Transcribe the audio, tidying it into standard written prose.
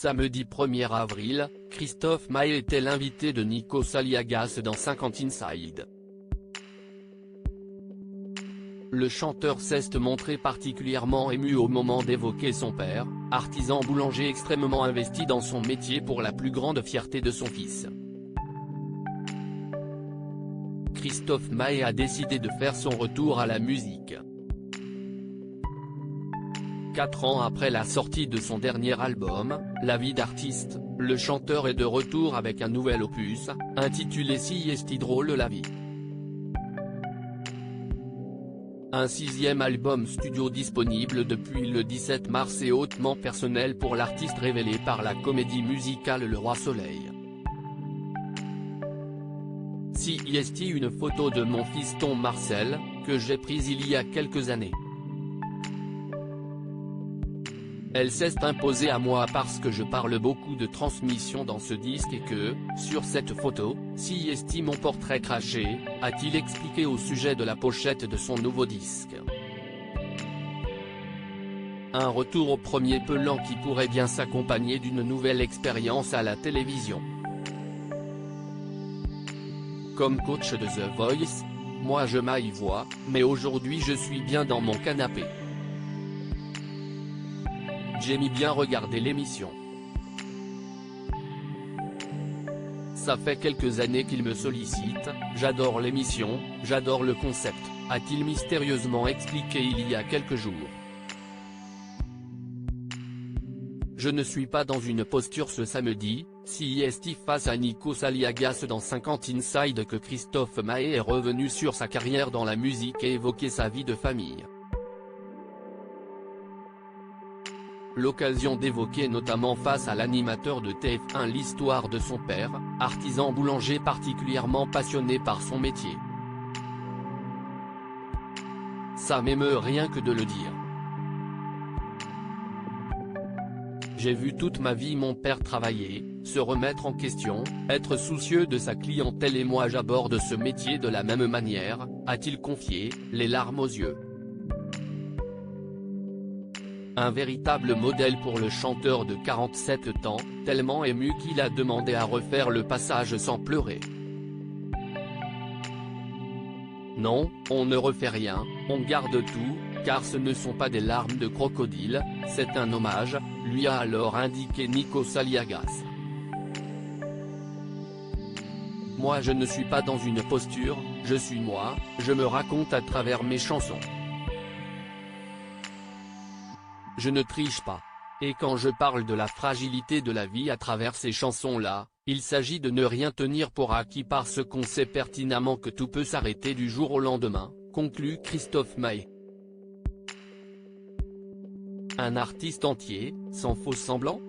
Samedi 1er avril, Christophe Maé était l'invité de Nikos Aliagas dans 50 Inside. Le chanteur s'est montré particulièrement ému au moment d'évoquer son père, artisan boulanger extrêmement investi dans son métier pour la plus grande fierté de son fils. Christophe Maé a décidé de faire son retour à la musique. 4 ans après la sortie de son dernier album, La vie d'artiste, le chanteur est de retour avec un nouvel opus, intitulé Si esti drôle la vie. Un 6e album studio disponible depuis le 17 mars et hautement personnel pour l'artiste révélé par la comédie musicale Le Roi Soleil. Si esti une photo de mon fiston Marcel, que j'ai prise il y a quelques années. Elle s'est imposée à moi parce que je parle beaucoup de transmission dans ce disque et que, sur cette photo, si esti mon portrait craché, a-t-il expliqué au sujet de la pochette de son nouveau disque. Un retour au premier plan qui pourrait bien s'accompagner d'une nouvelle expérience à la télévision. Comme coach de The Voice, moi je m'y vois, mais aujourd'hui je suis bien dans mon canapé. J'aime bien regarder l'émission. Ça fait quelques années qu'il me sollicite, j'adore l'émission, j'adore le concept, a-t-il mystérieusement expliqué il y a quelques jours. Je ne suis pas dans une posture ce samedi, si esti face à Nikos Aliagas dans 50 Inside que Christophe Maé est revenu sur sa carrière dans la musique et évoqué sa vie de famille. L'occasion d'évoquer notamment face à l'animateur de TF1 l'histoire de son père, artisan boulanger particulièrement passionné par son métier. Ça m'émeut rien que de le dire. J'ai vu toute ma vie mon père travailler, se remettre en question, être soucieux de sa clientèle et moi j'aborde ce métier de la même manière, a-t-il confié, les larmes aux yeux. Un véritable modèle pour le chanteur de 47 ans, tellement ému qu'il a demandé à refaire le passage sans pleurer. Non, on ne refait rien, on garde tout, car ce ne sont pas des larmes de crocodile, c'est un hommage, lui a alors indiqué Nikos Aliagas. Moi je ne suis pas dans une posture, je suis moi, je me raconte à travers mes chansons. Je ne triche pas. Et quand je parle de la fragilité de la vie à travers ces chansons-là, il s'agit de ne rien tenir pour acquis parce qu'on sait pertinemment que tout peut s'arrêter du jour au lendemain, conclut Christophe Maé. Un artiste entier, sans faux semblant ?